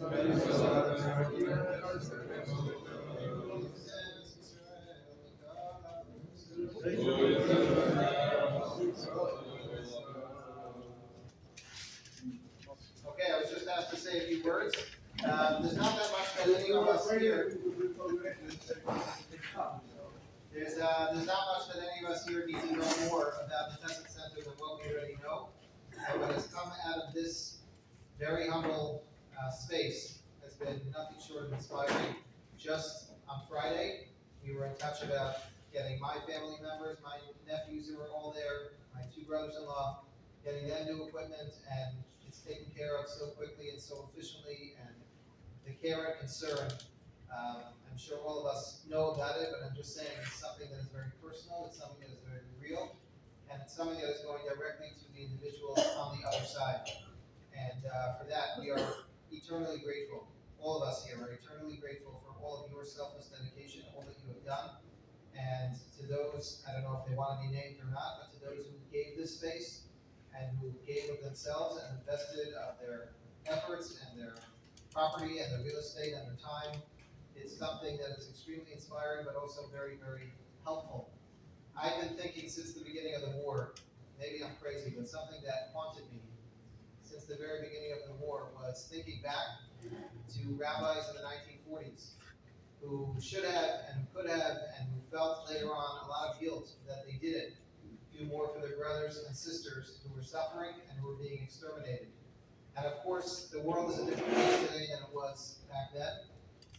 Okay, I was just asked to say a few words. There's not that much that any of us here. There's not much that any of us here need to know more about the Chesed Center than what we already know. And what has come out of this very humble space has been nothing short of inspiring. Just on Friday, we were in touch about getting my family members, my nephews who were all there, my two brothers-in-law, getting them new equipment, and it's taken care of so quickly and so efficiently, and the care and concern. I'm sure all of us know about it, but I'm just saying it's something that is very personal, it's something that is very real, and it's something that is going directly to the individuals on the other side. And for that, we are eternally grateful. All of us here are eternally grateful for all of your selfless dedication, all that you have done. And to those, I don't know if they want to be named or not, but to those who gave this space and who gave of themselves and invested of their efforts and their property and their real estate and their time, it's something that is extremely inspiring, but also very, very helpful. I've been thinking since the beginning of the war, maybe I'm crazy, but something that haunted me since the very beginning of the war was thinking back to rabbis in the 1940s who should have and could have and who felt later on a lot of guilt that they didn't do more for their brothers and sisters who were suffering and who were being exterminated. And of course, the world is a different place today than it was back then.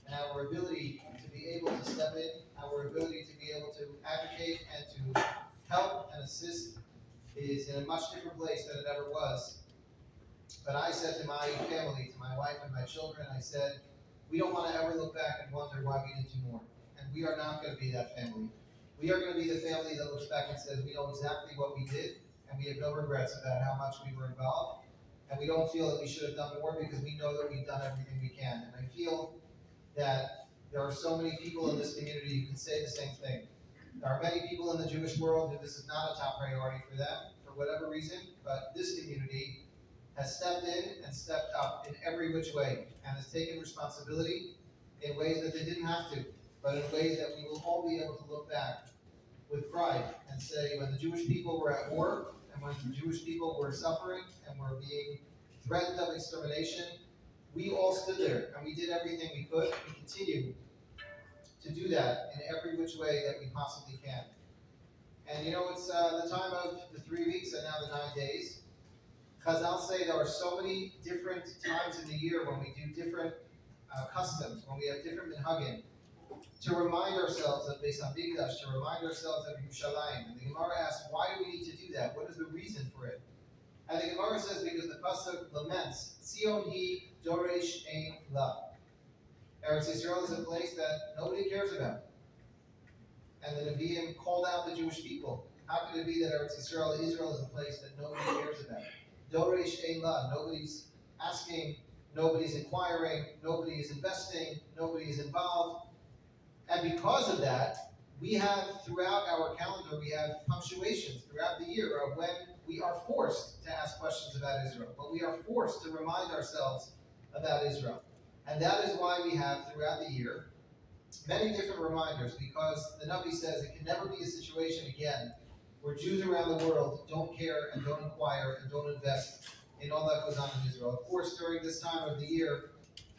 And our ability to be able to step in, our ability to be able to advocate and to help and assist is in a much different place than it ever was. But I said to my family, to my wife and my children, I said, we don't want to ever look back and wonder why we didn't do more. And we are not going to be that family. We are going to be the family that looks back and says, we know exactly what we did, and we have no regrets about how much we were involved. And we don't feel that we should have done more because we know that we've done everything we can. And I feel that there are so many people in this community who can say the same thing. There are many people in the Jewish world who this is not a top priority for them, for whatever reason, but this community has stepped in and stepped up in every which way and has taken responsibility in ways that they didn't have to, but in ways that we will all be able to look back with pride and say, when the Jewish people were at war, and when the Jewish people were suffering and were being threatened of extermination, we all stood there and we did everything we could. We continue to do that in every which way that we possibly can. And you know, it's the time of the 3 weeks and now the 9 days. Chazal say there are so many different times in the year when we do different customs, when we have different minhagim, to remind ourselves of Beis Hamikdash, to remind ourselves of Yerushalayim. And the Gemara asks, why do we need to do that? What is the reason for it? And the Gemara says because the pasuk laments, Tzion hi doresh ein la. Eretz Yisrael is a place that nobody cares about. And the Nevi'im called out the Jewish people. How could it be that Israel is a place that nobody cares about? Doresh ein la. Nobody's asking, nobody's inquiring, nobody is investing, nobody is involved. And because of that, we have throughout our calendar, we have punctuations throughout the year of when we are forced to ask questions about Israel, but we are forced to remind ourselves about Israel. And that is why we have throughout the year many different reminders, because the Navi says it can never be a situation again where Jews around the world don't care and don't inquire and don't invest in all that goes on in Israel. Of course, during this time of the year,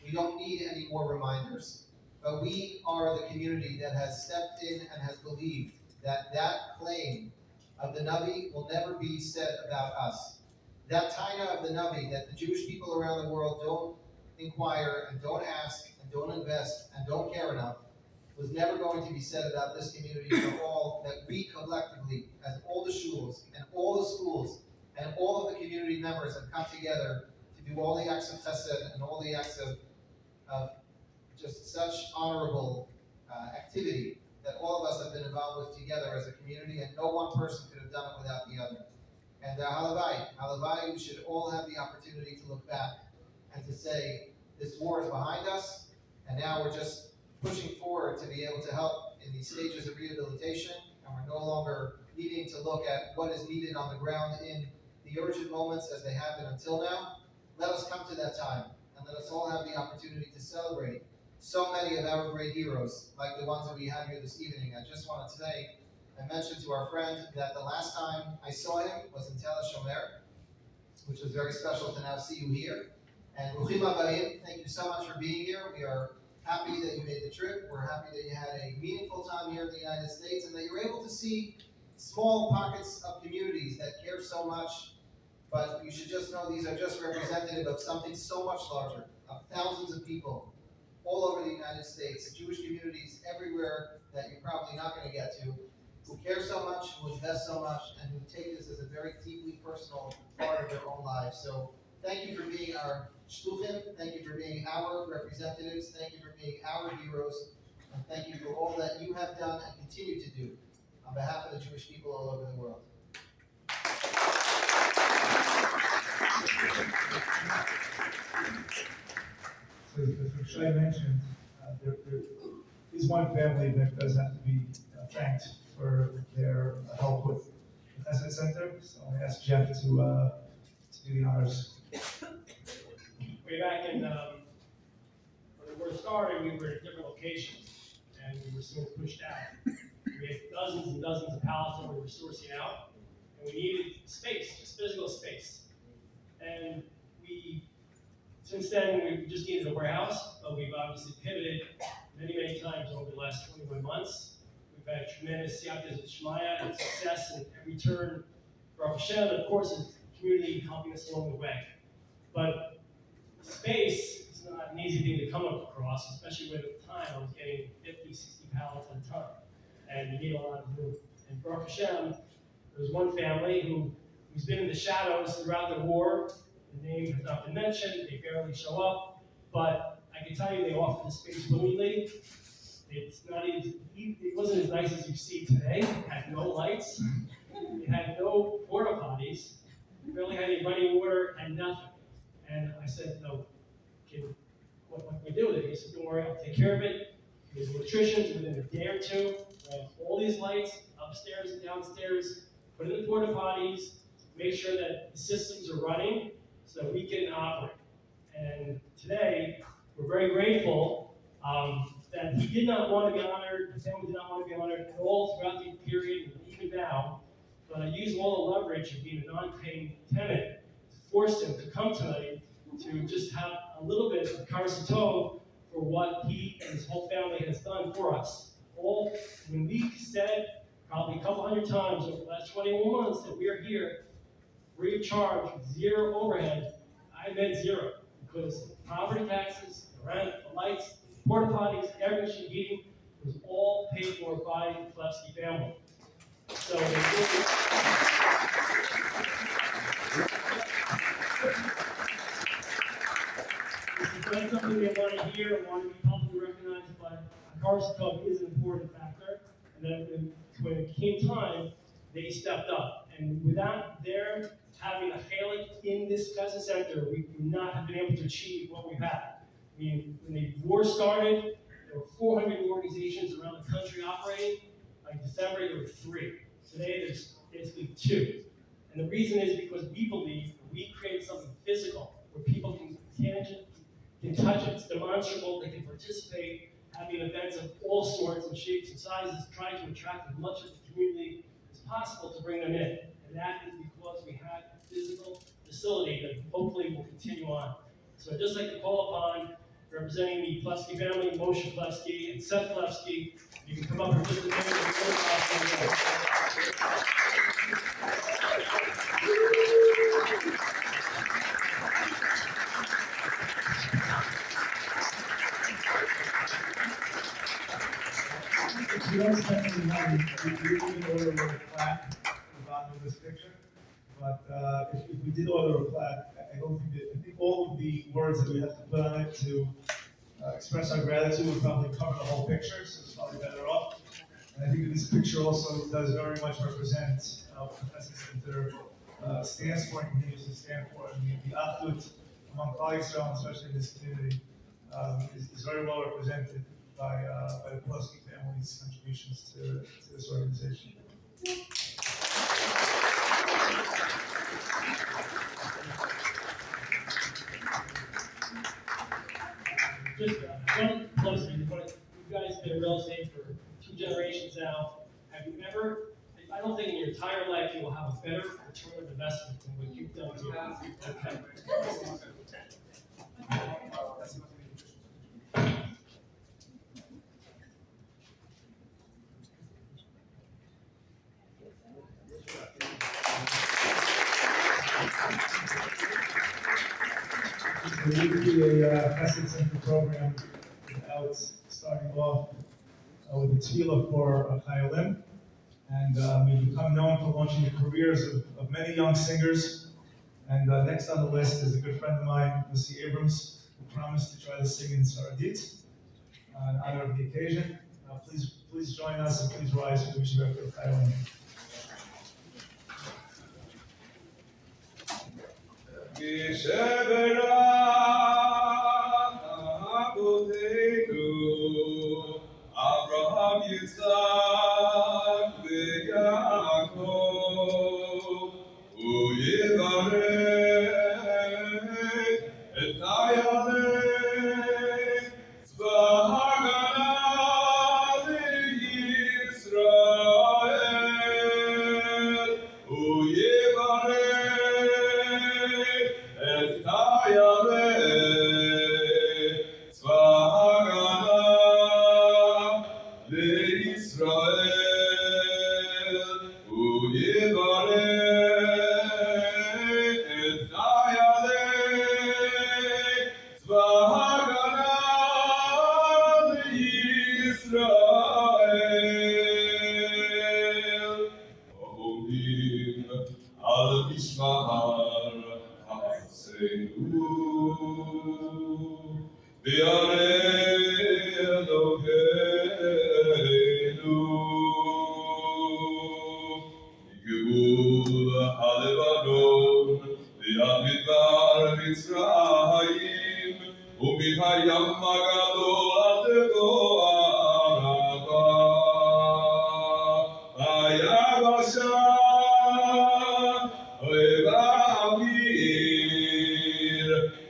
we don't need any more reminders. But we are the community that has stepped in and has believed that that claim of the Navi will never be said about us. That taina of the Navi, that the Jewish people around the world don't inquire and don't ask and don't invest and don't care enough, was never going to be said about this community for all that we collectively, as all the shuls and all the schools and all of the community members have come together to do all the acts of chesed and all the acts of just such honorable activity that all of us have been involved with together as a community, and no one person could have done it without the other. And halavai, we should all have the opportunity to look back and to say, this war is behind us, and now we're just pushing forward to be able to help in these stages of rehabilitation, and we're no longer needing to look at what is needed on the ground in the urgent moments as they have been until now. Let us come to that time, and let us all have the opportunity to celebrate so many of our great heroes, like the ones that we have here this evening. I just want to say, I mentioned to our friend that the last time I saw him was in Tel Shomer, which was very special to now see you here. And Bruchim Habayim, thank you so much for being here. We are happy that you made the trip. We're happy that you had a meaningful time here in the United States and that you were able to see small pockets of communities that care so much. But you should just know these are just representative of something so much larger, of thousands of people all over the United States, Jewish communities everywhere that you're probably not going to get to, who care so much, who invest so much, and who take this as a very deeply personal part of their own lives. So thank you for being our shluchim, thank you for being our representatives, thank you for being our heroes, and thank you for all that you have done and continue to do on behalf of the Jewish people all over the world. So as Shay mentioned, there is one family that does have to be thanked for their help with the Chesed Center. So I asked Jeff to do the honors. Way back in, when we were starting, we were at different locations, and we were sort of pushed out. We had dozens and dozens of pallets that we were sourcing out, and we needed space, just physical space. And since then, we just needed a warehouse, but we've obviously pivoted many times over the last 21 months. We've had tremendous Schachter and Shmaya and success in every turn for Hashem, and of course, the community helping us along the way. But space is not an easy thing to come across, especially when at the time I was getting 50, 60 pallets at a time, and you need a lot of room. And for Hashem, there was one family who's been in the shadows throughout the war. The name has not been mentioned, they barely show up, but I can tell you they offered the space willingly. It's not even, it wasn't as nice as you see today. It had no lights, it had no porta potties, it barely had any running water, and nothing. And I said, no, what can we do with it? He said, don't worry, I'll take care of it. There's electricians within a day or two. We have all these lights upstairs and downstairs, put in the porta potties, make sure that the systems are running so that we can operate. And today, we're very grateful that he did not want to be honored, the family did not want to be honored at all throughout the period, and even now. But I used all the leverage of being a non-paying tenant to force him to come tonight to just have a little bit of karsatov for what he and his whole family has done for us. When we said probably a couple hundred times over the last 21 months that we are here free of charge, zero overhead, I meant zero, because property taxes, the rent, the lights, porta potties, air conditioning, heating was all paid for by the Klefsky family. So this is not something they want to hear or want to be publicly recognized, but Karsakov is an important factor. And then when it came time, they stepped up. And without their having a chalik in this Chesed Center, we would not have been able to achieve what we've had. I mean, when the war started, there were 400 organizations around the country operating. By December, there were 3. Today, there's basically 2. And the reason is because we believe that we create something physical where people can touch it, it's demonstrable, they can participate, having events of all sorts and shapes and sizes, trying to attract as much of the community as possible to bring them in. And that is because we have a physical facility that hopefully will continue on. So I'd just like to call upon, representing the Plevsky family, Moshe Plevsky and Seth Plevsky. You can come up for just a minute If you don't spend any money, we can order a plaque at the bottom of this picture. But if we did order a plaque, I think all of the words that we have to put on it to express our gratitude would probably cover the whole picture, so it's probably better off. And I think that this picture also does very much represent what the Chesed Center stands for and continues to stand for. I mean, the Achdut among Klal Yisrael, especially in this community, is very well represented by the Plevsky family's contributions to this organization. just one closer. You guys have been in real estate for 2 generations now. Have you ever? I don't think in your entire life you will have a better return of investment than what you've done here. There would be a Chesed Center program without starting off with a tefillah for Chayalim. And we've become known for launching the careers of many young singers. And next on the list is a good friend of mine, Lucy Abrams, who promised to try to sing in Saradit in honor of the occasion. Please join us and please rise for the Yeshiva of Chayalim. Abraham, Yitzchak, veYaakov, uYivarech et Hayalech, tzva hagana liYisrael, uYivarech et Hayalech, tzva hagana לישראל ויברך את חיילי צבא הגנה לישראל עומדים על משמר ארצנו וירא אלוהינו מגבול הלבנון ועד מדבר מצרים ומן הים הגדול עד לבוא הערבה ביבשה ובאוויר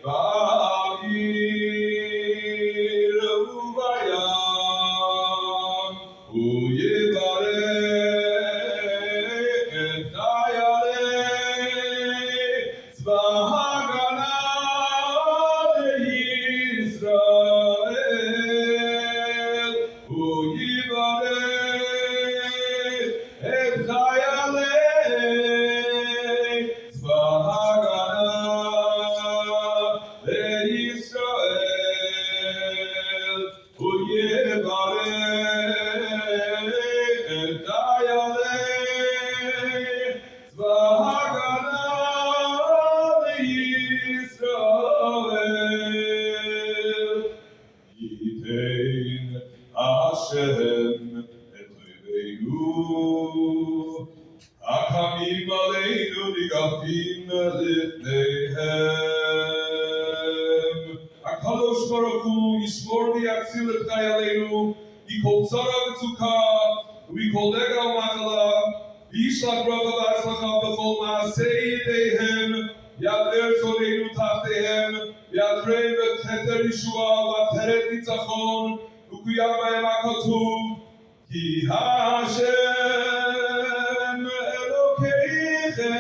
ובים ויברך את חיילי צבא הגנה לישראל ויברך את חיילי צבא הגנה לישראל ויברך את חיילי צבא הגנה לישראל ייתן השם את אויבינו הקמים עלינו ניגפים לפניהם הקדוש ברוך הוא ישמור ויציל את חיילינו מכל צרה וצוקה ומכל נגע ומחלה וישלח ברכה והצלחה בכל מעשי ידיהם יאתר שונאינו תחתיהם ויעטרם בכתר ישועה ועטרת ניצחון וקוים בהם הכתוב כי השם אלוקיכם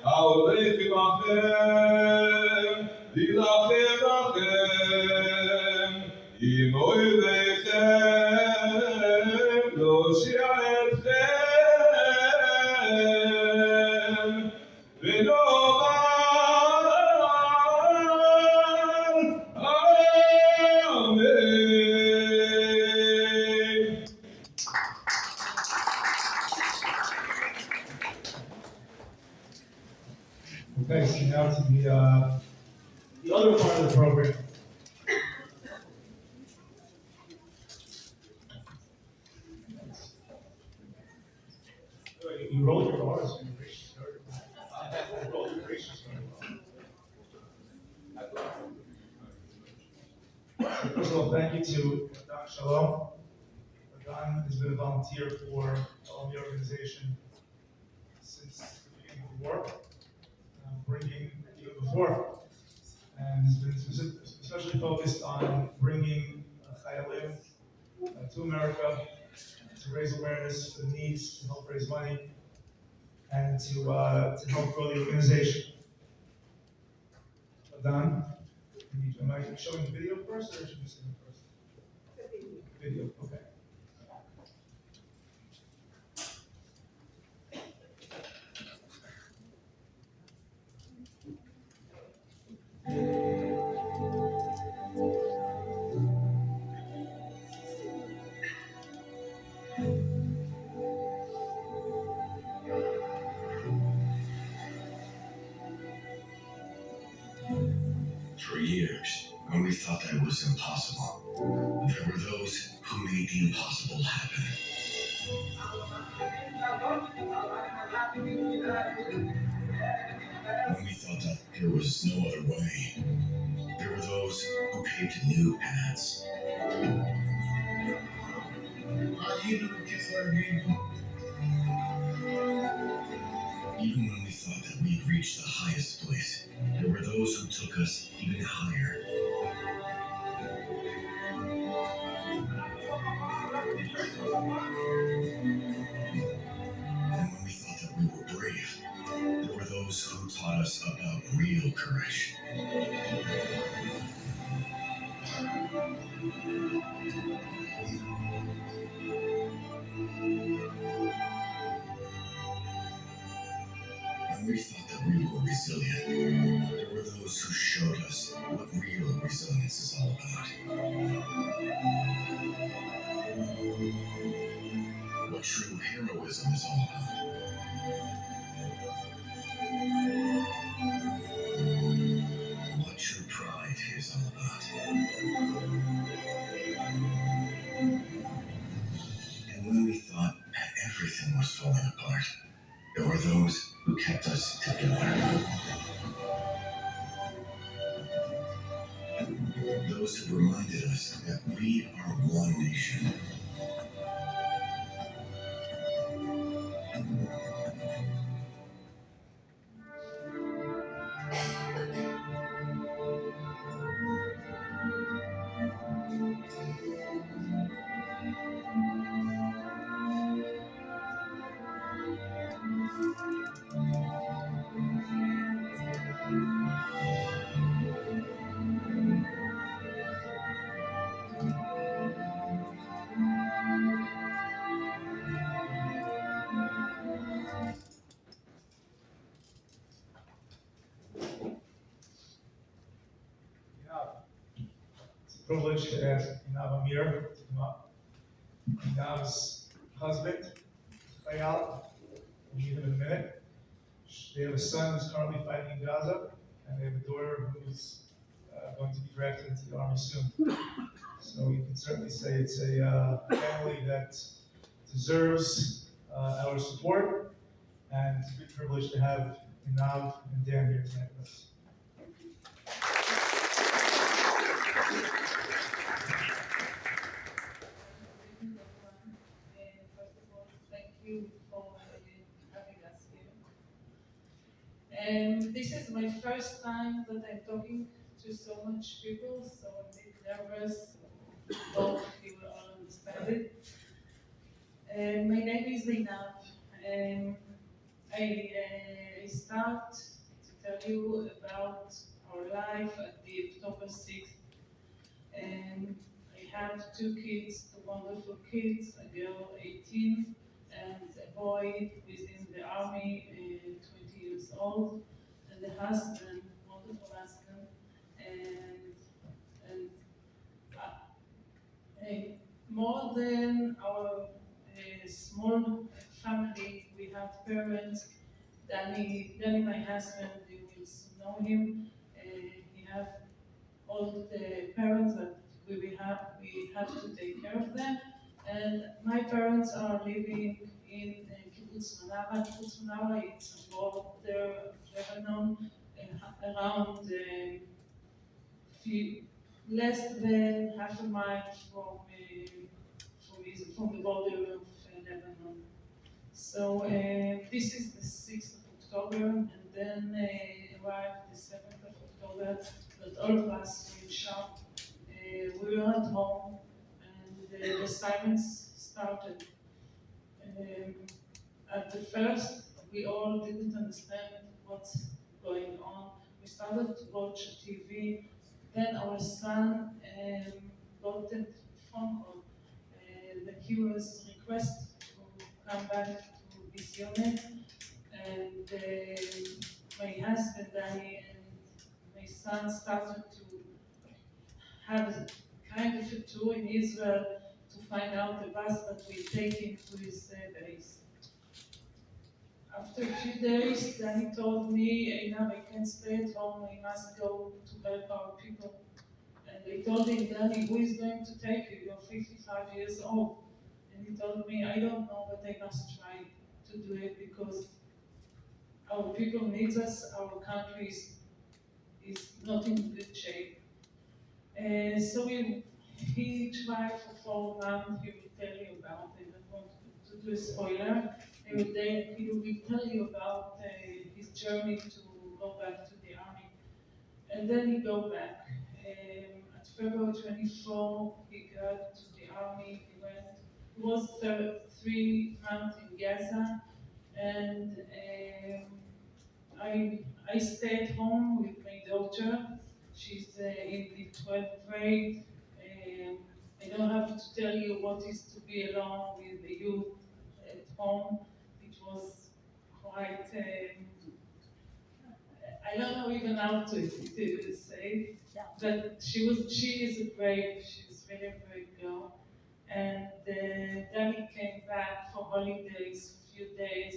ההולך עמכם להילחם לכם עם אויביכם להושיע אתכם ונאמר אמן. Okay, so now to the other part of the program. You rolled your R's and your gracious started. You rolled your gracious started. First of all, thank you to Don Shalom. Don has been a volunteer for the Army organization since the beginning of the war, bringing even before, and has been especially especially focused on bringing Chayalim to America to raise awareness for the needs, to help raise money, and to help grow the organization. Don, am I showing the video first, or should we see it first? Video, okay. 'For years, when we thought that it was impossible, there were those who made the impossible happen. When we thought that there was no other way, there were those who paved new paths. Even when we thought that we'd reached the highest place, there were those who took us even higher. And when we thought that we were brave, there were those who taught us about real courage. When we thought that we were resilient, there were those who showed us what real resilience is all about. What true heroism is all about. What true pride is all about. And when we thought that everything was falling apart, there were those who kept us together. Those who reminded us that we are one nation. It's a privilege to ask Inav Amir to come up. Inav's husband, Chayal, we'll meet him in a minute. They have a son who's currently fighting in Gaza, and they have a daughter who's going to be drafted into the army soon. So you can certainly say it's a family that deserves our support, and it's a big privilege to have Inav and Dan here tonight with us. First of all, thank you for having us here. And this is my first time that I'm talking to so much people, so I'm a bit nervous. Hope you will all understand it. My name is Einab. I start to tell you about our life at the October 6th. I have two kids, two wonderful kids, a girl 18 and a boy who is in the army, 20 years old, and a husband, wonderful husband, and more than our small family, we have parents. Danny, my husband, you will know him. He have all the parents that we have to take care of them. And my parents are living in Kibbutz Manara. Kibbutz Manara, it's a border of Lebanon, around less than half a mile from the border of Lebanon. So this is the 6th of October, and then arrived the 7th of October, that all of us will sharp. We were at home, and the silence started. Um, at the first, we all didn't understand what's going on. We started to watch TV. Then our son got a phone call that he was requested to come back to his unit. And my husband, Danny, and my son started to have a kind of a tour in Israel to find out the bus that will take him to his base. After a few days, Danny told me, Einam, I can't stay at home, I must go to help our people. And I told him, Danny, who is going to take you? You're 55 years old. And he told me, I don't know, but I must try to do it because our people need us, our country is not in good shape. So he tried for 4 months, he will tell you about it. I don't want to do a spoiler. He will tell you about his journey to go back to the army. And then he go back. At February 24, he got to the army. He was 3 months in Gaza, and I stayed home with my daughter. She's in the 12th grade. I don't have to tell you what is to be alone with the youth at home. It was quite, I don't know even how to say, but she is a she's really a brave girl. And Danny came back for holidays, a few days.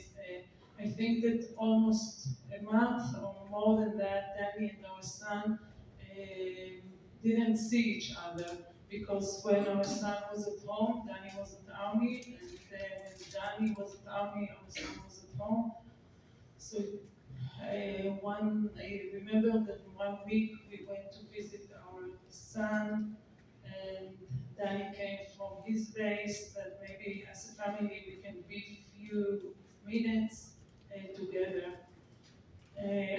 I think that almost a month or more than that, Danny and our son didn't see each other because when our son was at home, Danny was at the army, and when Danny was at the army, our son was at home. So I remember that 1 week we went to visit our son, and Danny came from his base that maybe as a family we can be few minutes together.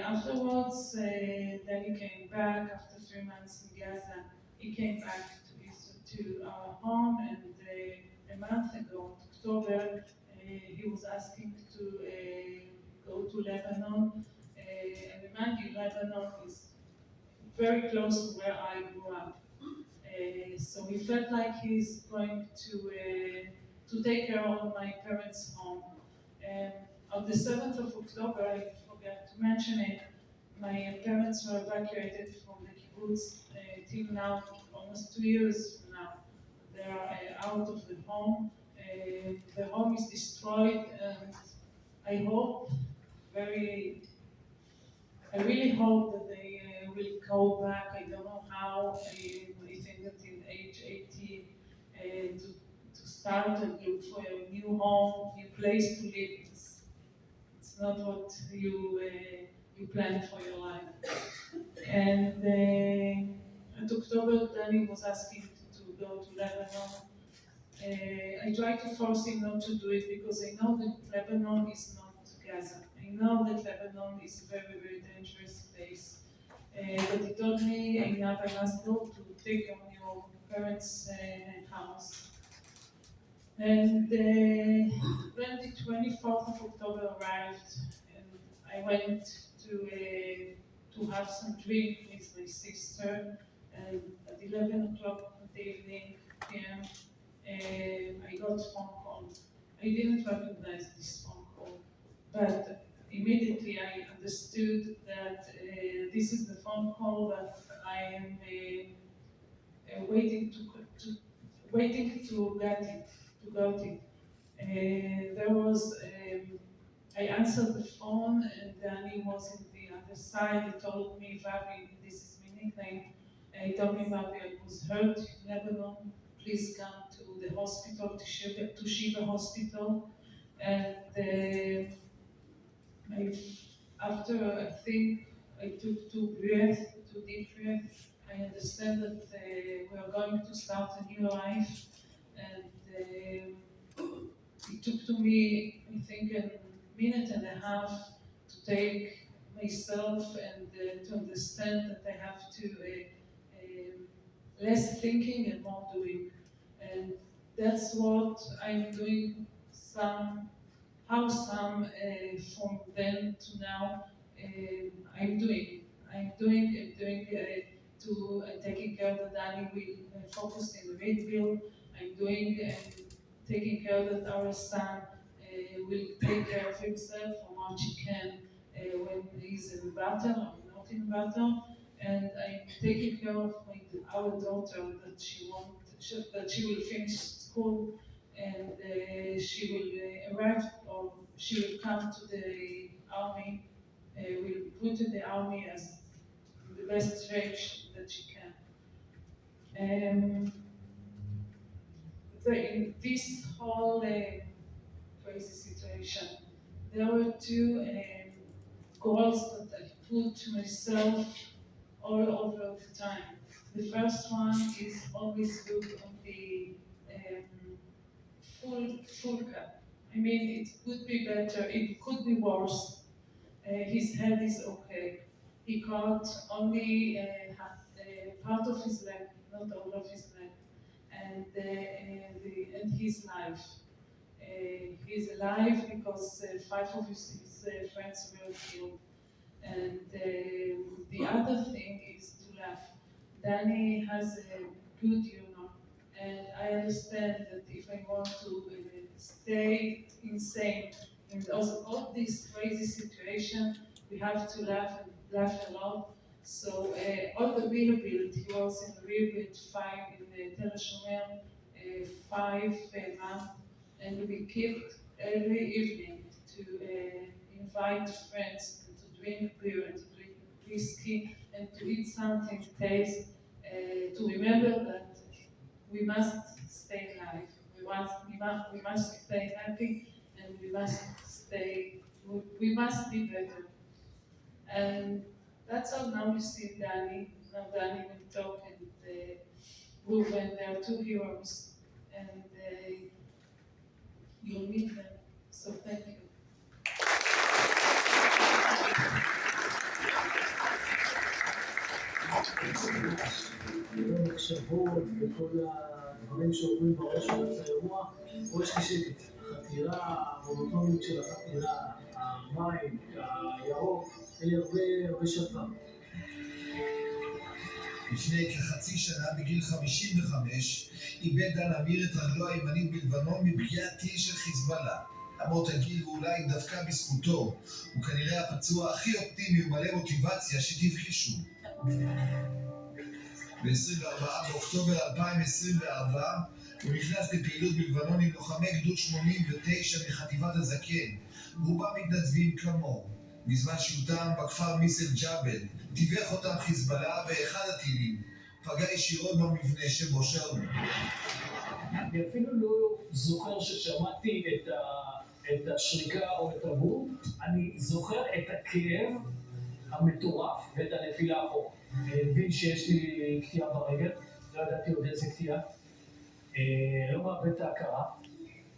Afterwards, Danny came back after 3 months in Gaza. He came back to our home, and a month ago, October, he was asking to go to Lebanon. And remind you, Lebanon is very close to where I grew up. So he felt like he's going to take care of my parents' home. And on the 7th of October, I forgot to mention it, my parents were evacuated from the kibbutz till now, almost 2 years from now. They are out of the home. The home is destroyed, and I hope very I really hope that they will go back. I don't know how. I think that in age 18, to start and look for a new home, new place to live, it's not what you plan for your life. And at October, Danny was asking to go to Lebanon. I tried to force him not to do it because I know that Lebanon is not Gaza. I know that Lebanon is a very, very dangerous place. But he told me, Einab, I must go to take on your parents' house. And when the 24th of October arrived, and I went to have some drink with my sister, and at 11 o'clock in the evening, p.m., I got a phone call. I didn't recognize this phone call, but immediately I understood that this is the phone call that I am waiting to get it, to got it. There was, I answered the phone, and Danny was in the other side. He told me, Vavi, this is my nickname. He told me, Vavi, I was hurt in Lebanon. Please come to the hospital, to Shiva Hospital. And after I think I took 2 deep breaths, I understand that we are going to start a new life. And it took to me, I think, a minute and a half to take myself and to understand that I have to less thinking and more doing. And that's what I'm doing from then to now. I'm doing taking care that Danny will focus in the rebuild. I'm doing and taking care that our son will take care of himself how much he can when he's in battle or not in battle. And I'm taking care of our daughter that she will finish school and she will arrive or she will come to the army, will be put in the army as the best shape that she can. In this whole crazy situation, there were two goals that I put to myself all over the time. The first one is always look on the full cup. I mean, it could be better, it could be worse. His head is okay. He got only part of his leg, not all of his leg, and his life. He's alive because 5 of his friends were killed. And the other thing is to laugh. Danny has a good humor, and I understand that if I want to stay insane in all this crazy situation, we have to laugh and laugh a lot. So all the rebuild, he was in the rebuild 5 in Tel Shomer, 5 months, and we kept every evening to invite friends and to drink beer and to drink whiskey and to eat something taste, to remember that we must stay alive. We must stay happy, and we must be better. And that's all. Now you see Danny. Now Danny will talk and Ruben. They are 2 heroes, and you'll meet them. So thank you. המחשבות וכל הדברים שעוברים בראש של האירוע, פה יש לי שקט. החתירה, המונוטוניות של החתירה, המים, הירוק, אין לי הרבה שפה. לפני כחצי שנה, בגיל 55, איבד דן אמיר את רגלו הימנית בלבנון מפגיעת טיל של חיזבאללה. למרות הגיל ואולי דווקא בזכותו, הוא כנראה הפצוע הכי אופטימי ומלא מוטיבציה שתבחשו. ב-24 באוקטובר 2024 הוא נכנס לפעילות בלבנון עם לוחמי גדוד 89 מחטיבת הזקן, רובם מתנדבים כמוהו. בזמן שהותם בכפר מיסל ג'בל, טיווח אותם חיזבאללה באחד הטילים, פגע ישירות במבנה שבו שרו. אני אפילו לא זוכר ששמעתי את השריקה או את הבום, אני זוכר את הכאב המטורף ואת הנפילה אחורה. אני מבין שיש לי קטיעה ברגל, לא ידעתי עוד איזה קטיעה, לא מאבד את ההכרה.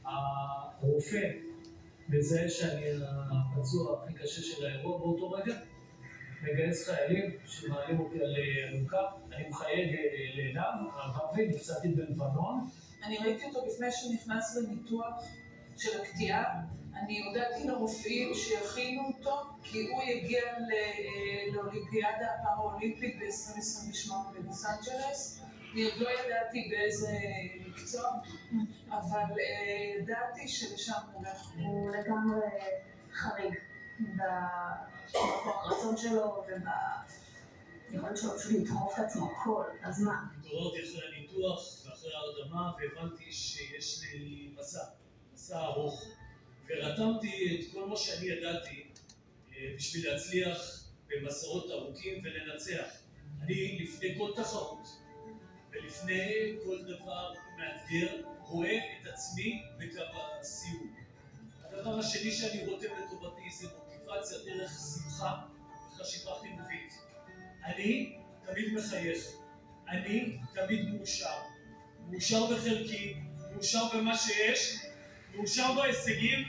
הרופא מזהה שאני הפצוע הכי קשה של האירוע באותו רגע, מגייס חיילים שמעלים אותי על אלונקה, אני מחייג לעיניו, אבי, נפצעתי בלבנון. אני ראיתי אותו לפני שנכנס לניתוח של הקטיעה, אני הודעתי לרופאים שיכינו אותו, כי הוא יגיע לאולימפיאדה הפאראולימפית ב-2028 בלוס אנג'לס. אני עוד לא ידעתי באיזה מקצוע, אבל ידעתי שלשם הוא לגמרי חריג בכוח רצון שלו וביכולת שלו פשוט לדחוף את עצמו כל הזמן. התעוררתי אחרי הניתוח ואחרי ההרדמה והבנתי שיש לי מסע ארוך, ורתמתי את כל מה שאני ידעתי בשביל להצליח במסעות ארוכים ולנצח. אני לפני כל תחרות ולפני כל דבר מאתגר רואה את עצמי בקו הסיום. הדבר השני שאני רותם לטובתי זה מוטיבציה דרך שמחה וחשיבה חיובית. אני תמיד מחייך, אני תמיד מאושר בחלקי, מאושר במה שיש, מאושר בהישגים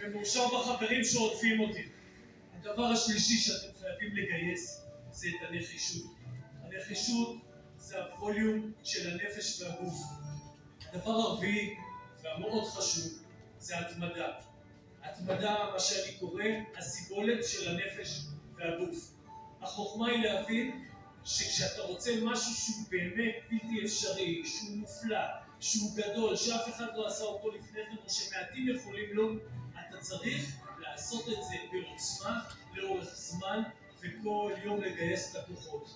ומאושר בחברים שעוטפים אותי. הדבר השלישי שאתם חייבים לגייס זה את הנחישות. הנחישות זה הווליום של הנפש והגוף. הדבר הרביעי והמאוד חשוב זה התמדה. התמדה, מה שאני קורא, הסיבולת של הנפש והגוף. החוכמה היא להבין שכשאתה רוצה משהו שהוא באמת בלתי אפשרי, שהוא מופלא, שהוא גדול, שאף אחד לא עשה אותו לפני כן, או שמעטים יכולים לו, אתה צריך לעשות את זה בעוצמה, לאורך זמן, וכל יום לגייס את הכוחות.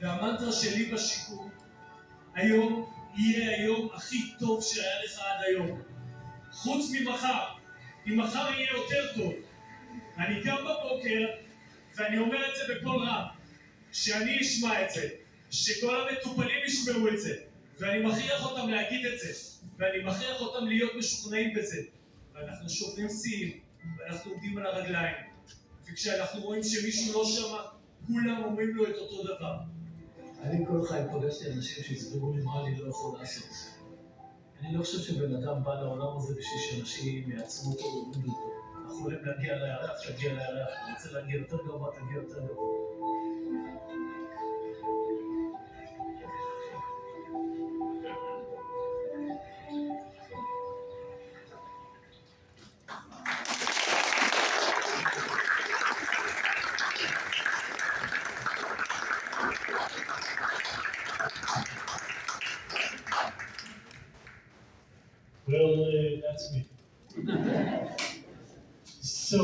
והמנטרה שלי בשיקום, היום יהיה היום הכי טוב שהיה לך עד היום. חוץ ממחר, אם מחר יהיה יותר טוב. אני קם בבוקר, ואני אומר את זה בקול רם, שאני אשמע את זה, שכל המטופלים ישמעו את זה, ואני מכריח אותם להגיד את זה, ואני מכריח אותם להיות משוכנעים בזה. ואנחנו שוברים שיאים, ואנחנו עומדים על הרגליים, וכשאנחנו רואים שמישהו לא שמע, כולם אומרים לו את אותו דבר. אני כל חיים פגשתי אנשים שהסבירו לי מה אני לא יכול לעשות. אני לא חושב שבן אדם בא לעולם הזה בשביל שאנשים יעצרו אותו ויעמדו אותו. אנחנו יכולים להגיע לירח, תגיע לירח, אני רוצה להגיע יותר גבוה, תגיע יותר גבוה. Well, that's me. So,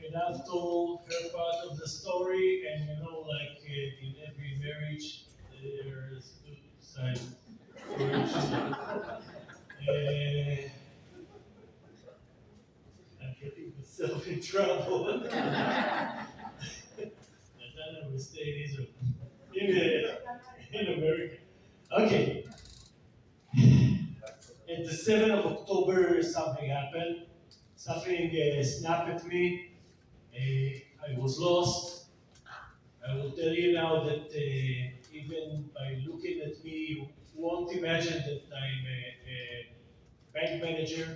and I've told her part of the story, and you know, like in every marriage, there's two sides for each other. I'm getting myself in trouble. And then I will stay in Israel, in America. Okay. At the 7th of October, something happened. Something snapped at me. I was lost. I will tell you now that even by looking at me, you won't imagine that I'm a bank manager.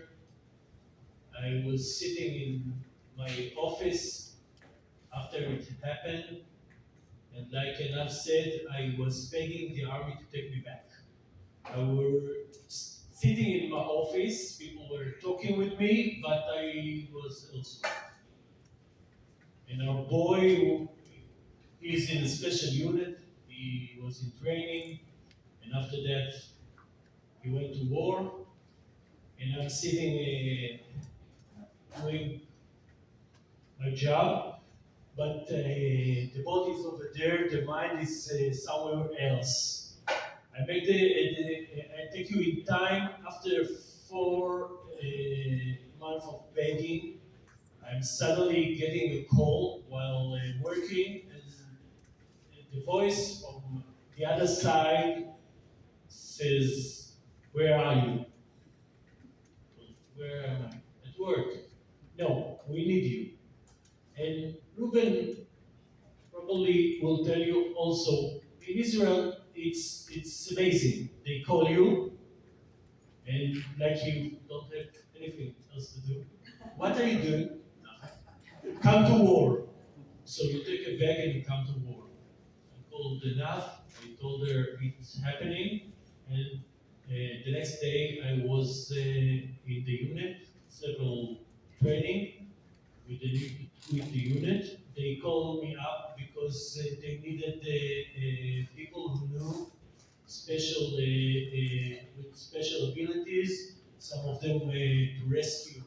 I was sitting in my office after it happened, and like enough said, I was begging the army to take me back. I was sitting in my office, people were talking with me, but I was elsewhere. And our boy, he's in a special unit, he was in training, and after that, he went to war, and I'm sitting doing my job, but the body is over there, the mind is somewhere else. I take you in time after 4 months of begging. I'm suddenly getting a call while working, and the voice from the other side says, "Where are you?" Where am I? At work. No, we need you. And Ruben probably will tell you also, in Israel, it's amazing. They call you, and like you don't have anything else to do. What are you doing? Nothing. Come to war. So you take a bag and you come to war. I called enough. I told her it's happening, and the next day I was in the unit, several training with the unit. They called me up because they needed people who knew with special abilities, some of them to rescue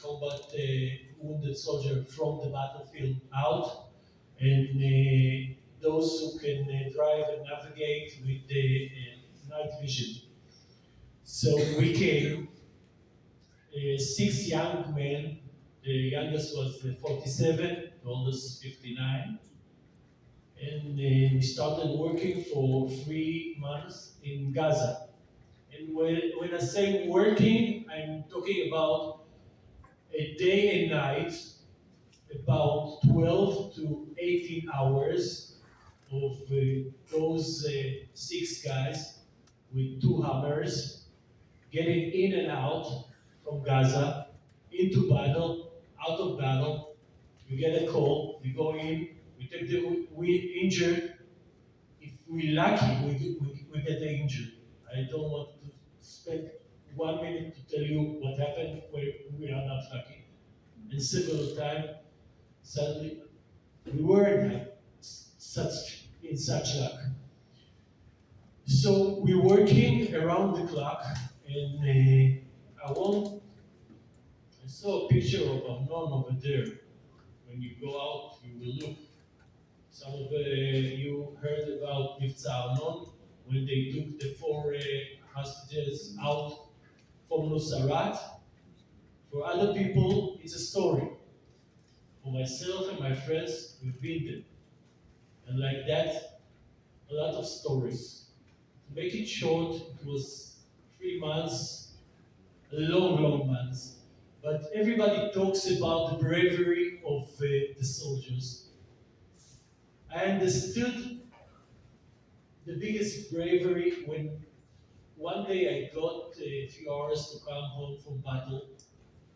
combat wounded soldier from the battlefield out, and those who can drive and navigate with the night vision. So we came, 6 young men. The youngest was 47, the oldest 59. And we started working for 3 months in Gaza. And when I say working, I'm talking about a day and night, about 12 to 18 hours of those 6 guys with 2 hammers, getting in and out from Gaza, into battle, out of battle. We get a call, we go in, we take the injured, we're lucky, we get injured. I don't want to spend 1 minute to tell you what happened when we are not lucky. And several times, suddenly, we weren't in such luck. So we're working around the clock, and I saw a picture of Amnon over there. When you go out, you will look. Some of you heard about Mivtza Amnon, when they took the 4 hostages out from Nusrat. For other people, it's a story. For myself and my friends, we've been there. And like that, a lot of stories. To make it short, it was 3 months, a long months. But everybody talks about the bravery of the soldiers. I understood the biggest bravery when one day I got a few hours to come home from battle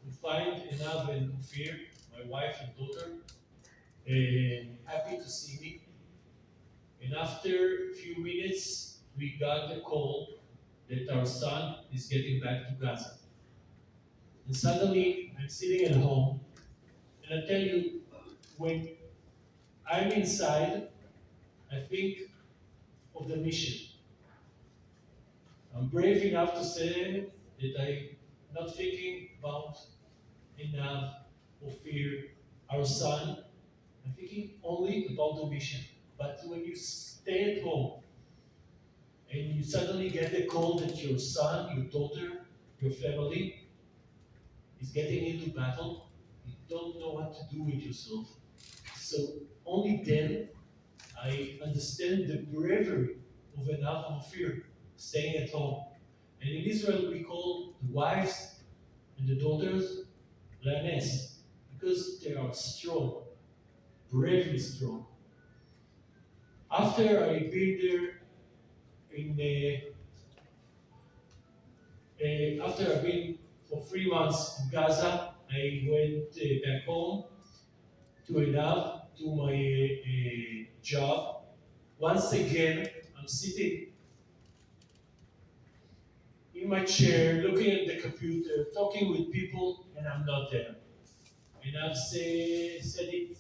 to find Enav and Ophir, my wife and daughter, happy to see me. And after a few minutes, we got a call that our son is getting back to Gaza. And suddenly, I'm sitting at home, and I tell you, when I'm inside, I think of the mission. I'm brave enough to say that I'm not thinking about Enav, Ophir, our son. I'm thinking only about the mission. But when you stay at home and you suddenly get a call that your son, your daughter, your family is getting into battle, you don't know what to do with yourself. So only then I understand the bravery of Enav and Ophir staying at home. And in Israel we call the wives and the daughters Lanes, because they are strong, bravely strong. After I've been there after I've been for 3 months in Gaza, I went back home to Enav, to my job. Once again, I'm sitting in my chair, looking at the computer, talking with people, and I'm not there. And I've said it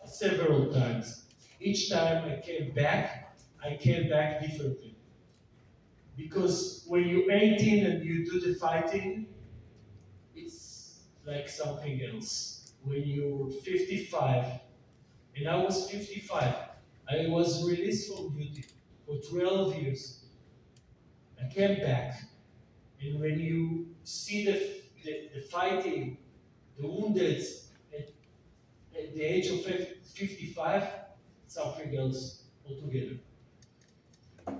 several times. Each time I came back differently. Because when you're 18 and you do the fighting, it's like something else. When you're 55, and I was 55, I was released from duty for 12 years. I came back, and when you see the fighting, the wounded at the age of 55, it's something else altogether.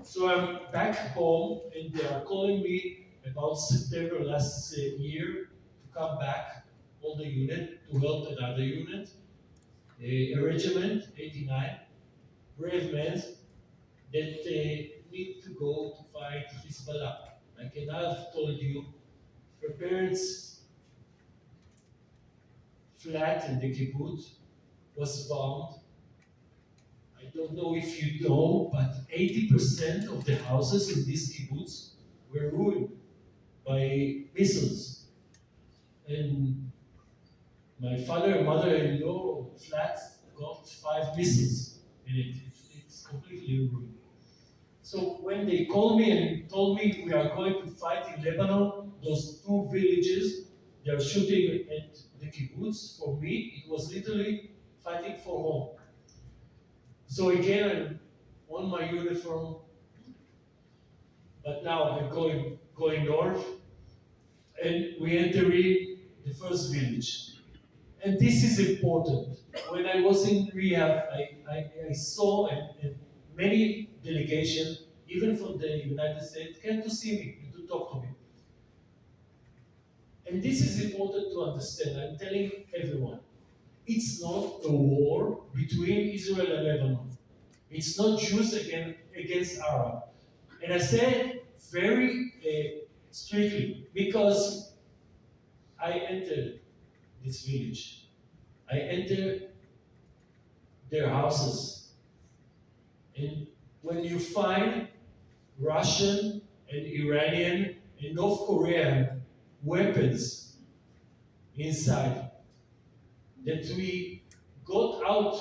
So I'm back home, and they are calling me about September last year to come back, all the unit, to help another unit, a regiment, 89, brave men that need to go to fight Hezbollah. Like I've told you, her parents' flat in the kibbutz was bombed. I don't know if you know, but 80% of the houses in this kibbutz were ruined by missiles. And my father and mother-in-law flat got 5 missiles in it. It's completely ruined. So when they called me and told me we are going to fight in Lebanon, those 2 villages, they are shooting at the kibbutz. For me, it was literally fighting for home. So again, I'm on my uniform, but now I'm going north, and we entering the first village. And this is important. When I was in rehab, I saw and many delegations, even from the United States, came to see me and to talk to me. And this is important to understand. I'm telling everyone, it's not a war between Israel and Lebanon. It's not Jews against Arab. And I said very strictly, because I entered this village. I entered their houses. And when you find Russian and Iranian and North Korean weapons inside, that we got out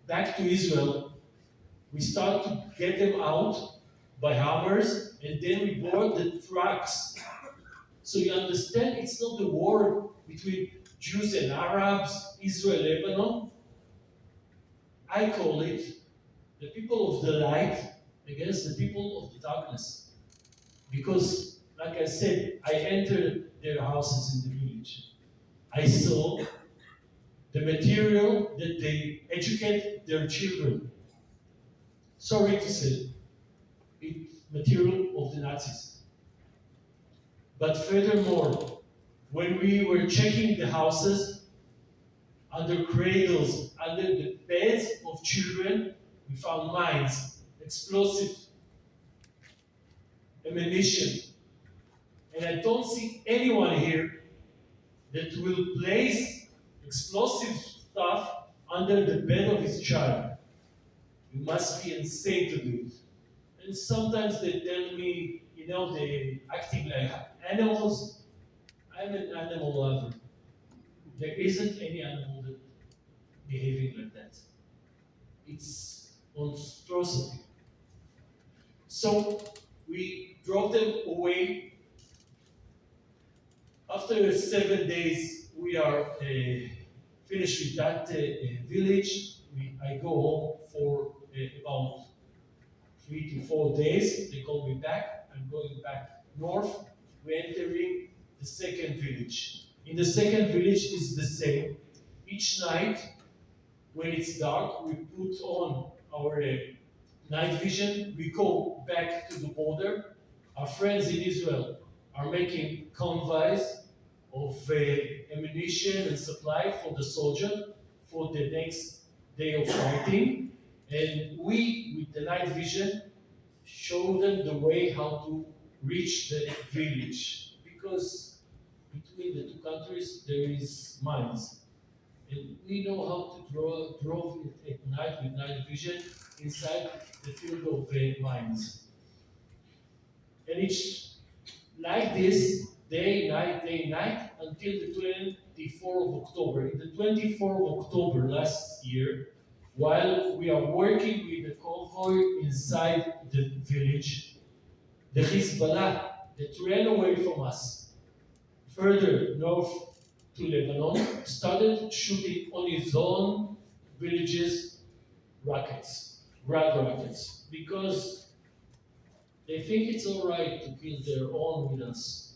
back to Israel, we start to get them out by hammers, and then we board the trucks. So you understand, it's not a war between Jews and Arabs, Israel, Lebanon. I call it the people of the light against the people of the darkness. Because, like I said, I entered their houses in the village. I saw the material that they educate their children. Sorry to say, it's material of the Nazis. But furthermore, when we were checking the houses, under cradles, under the beds of children, we found mines, explosive ammunition. And I don't see anyone here that will place explosive stuff under the bed of his child. You must be insane to do it. And sometimes they tell me, they're acting like animals. I'm an animal lover. There isn't any animal that behaving like that. It's monstrosity. So we drove them away. After 7 days, we are finished with that village. I go home for about 3 to 4 days. They call me back. I'm going back north. We're entering the second village. In the second village is the same. Each night, when it's dark, we put on our night vision. We go back to the border. Our friends in Israel are making convoys of ammunition and supply for the soldier for the next day of fighting. And we, with the night vision, show them the way how to reach the village. Because between the two countries, there is mines. And we know how to drove it at night with night vision inside the field of mines. And it's like this, day, night, until the 24th of October. In the 24th of October last year, while we are working with the convoy inside the village, the Hezbollah that ran away from us further north to Lebanon started shooting on his own villages rockets, grad rockets, because they think it's all right to kill their own with us.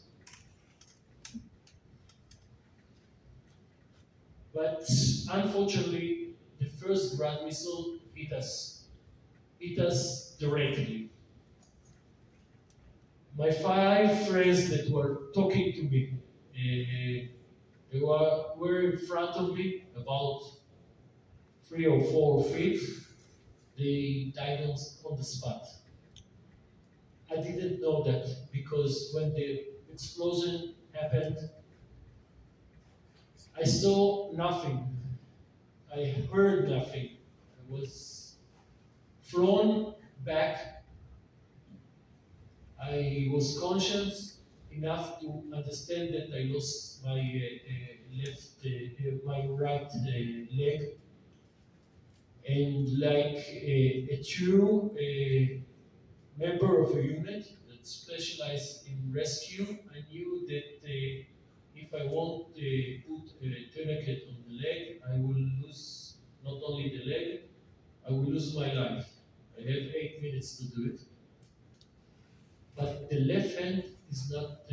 But unfortunately, the first grad missile hit us directly. My 5 friends that were talking to me, they were in front of me, about 3 or 4 feet. They died on the spot. I didn't know that because when the explosion happened, I saw nothing. I heard nothing. I was thrown back. I was conscious enough to understand that I lost my my right leg, and like a true member of a unit that specialized in rescue, I knew that if I won't put a tourniquet on the leg, I will lose not only the leg, I will lose my life. I have 8 minutes to do it. But the left hand is not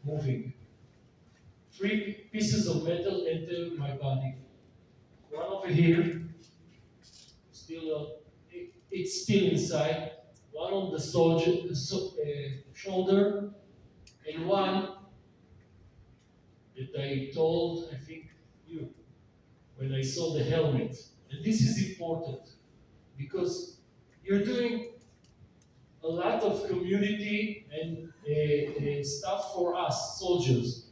moving. 3 pieces of metal enter my body. One over here, it's still inside. One on the shoulder, and one that I told, I think, you, when I saw the helmet. And this is important, because you're doing a lot of community and stuff for us, soldiers,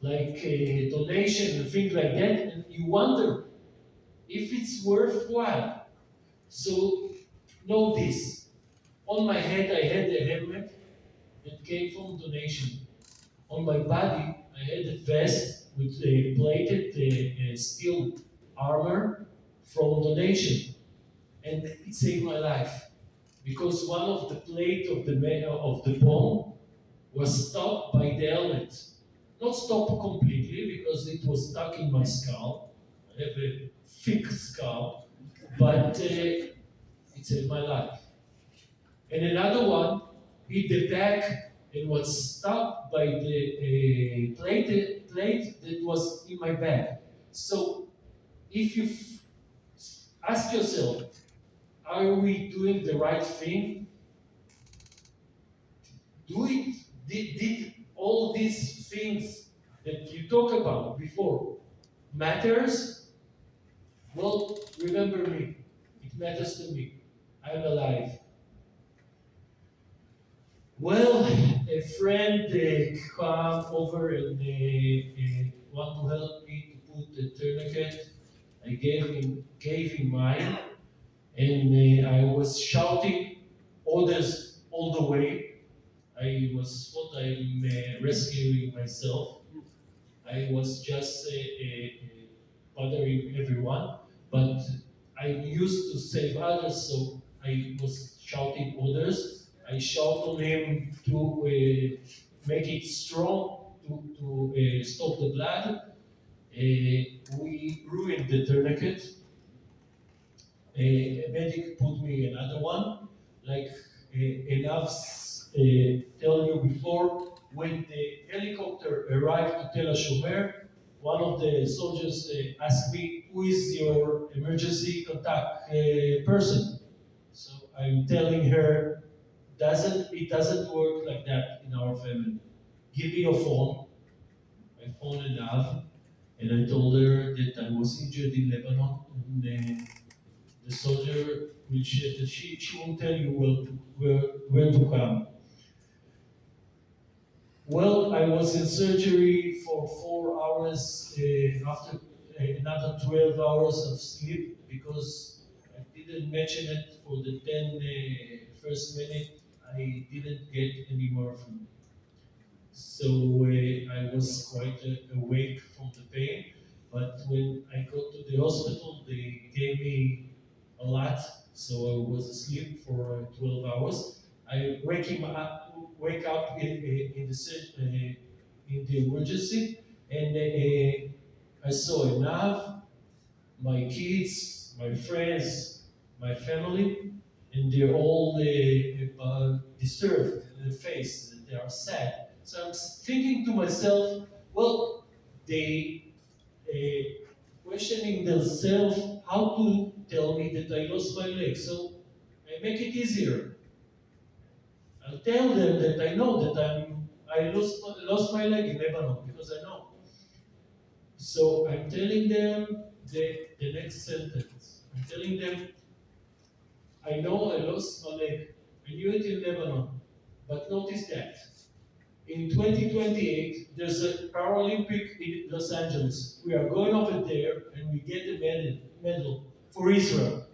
like donation and things like that, and you wonder if it's worthwhile. So know this, On my head, I had a helmet that came from donation. On my body, I had a vest with a plated steel armor from donation, and it saved my life because one of the plate of the bomb was stopped by the helmet. Not stopped completely because it was stuck in my skull. I have a thick skull, but it saved my life. And another one hit the back and was stuck by the plate that was in my back. So if you ask yourself, are we doing the right thing? Did all these things that you talk about before matters? Well, remember me. It matters to me. I'm alive. Well, a friend come over and want to help me to put the tourniquet. I gave him mine, and I was shouting orders all the way. I was thought I'm rescuing myself. I was just bothering everyone, but I used to save others, so I was shouting orders. I shout on him to make it strong, to stop the blood. We ruined the tourniquet. A medic put me another one, like enough tell you before, when the helicopter arrived to Tel HaShomer, one of the soldiers asked me, who is your emergency contact person? So I'm telling her, it doesn't work like that in our family. Give me your phone. I phoned enough, and I told her that I was injured in Lebanon, and the soldier will she won't tell you where to come. Well, I was in surgery for 4 hours after another 12 hours of sleep because I didn't mention it for the 10 first minute. I didn't get any morphine. So I was quite awake from the pain. But when I got to the hospital, they gave me a lot, so I was asleep for 12 hours. I wake up in the emergency, and I saw a nav, my kids, my friends, my family, and they're all disturbed in the face. They are sad. So I'm thinking to myself, well, they questioning themselves how to tell me that I lost my leg. So I make it easier. I'll tell them that I know that I lost my leg in Lebanon because I know. So I'm telling them the next sentence. I'm telling them, I know I lost my leg. I knew it in Lebanon. But notice that in 2028, there's a Paralympic in Los Angeles. We are going over there and we get a medal for Israel.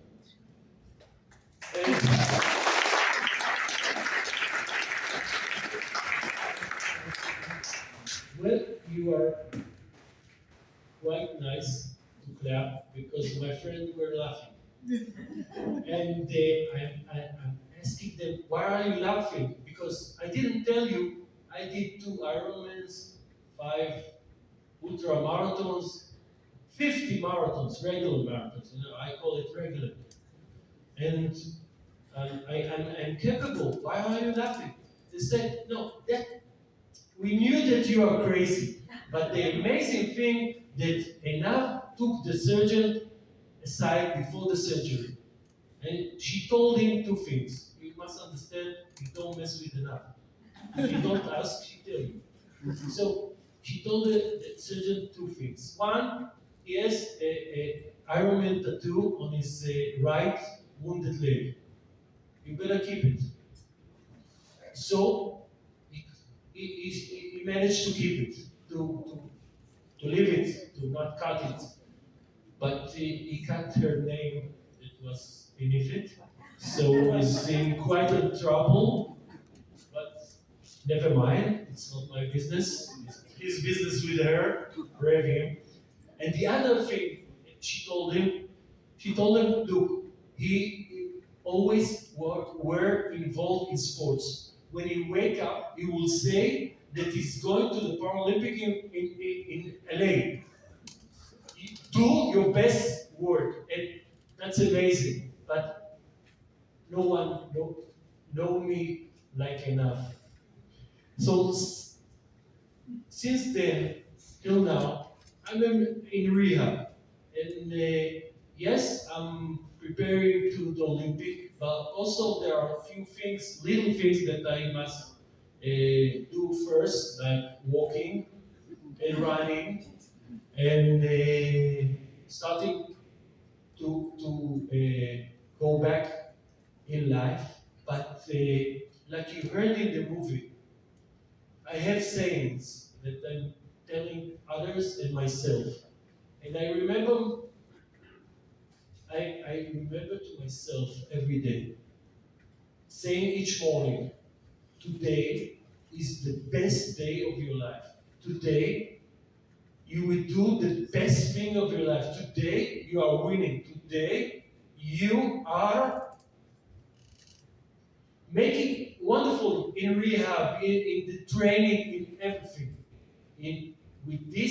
Well, you are quite nice to clap because my friends were laughing. And I'm asking them, why are you laughing? Because I didn't tell you I did 2 Ironmans, 5 ultra marathons, 50 marathons, regular marathons. I call it regular. And I'm capable. Why are you laughing? They said, no, we knew that you are crazy. But the amazing thing that Enav took the surgeon aside before the surgery. And she told him 2 things. You must understand, you don't mess with Enav. If you don't ask, she tell you. So she told the surgeon 2 things. One, he has a Ironman tattoo on his right wounded leg. You better keep it. So he managed to keep it, to leave it, to not cut it. But he cut her name that was beneath it. so he's in quite a trouble, but never mind, it's not my business. It's his business with her, brave him. And the other thing she told him, look, he always were involved in sports. When he wake up, he will say that he's going to the Paralympic in LA. Do your best work, and that's amazing. But no one know me like enough. So since then till now, I'm in rehab, and yes, I'm preparing to the Olympic, but also there are a few things, little things that I must do first, like walking and running, and starting to go back in life. But like you heard in the movie, I have sayings that I'm telling others and myself. And I remember to myself every day, saying each morning, today is the best day of your life. Today, you will do the best thing of your life. Today, you are winning. Today, you are making wonderful in rehab, in the training, in everything. With this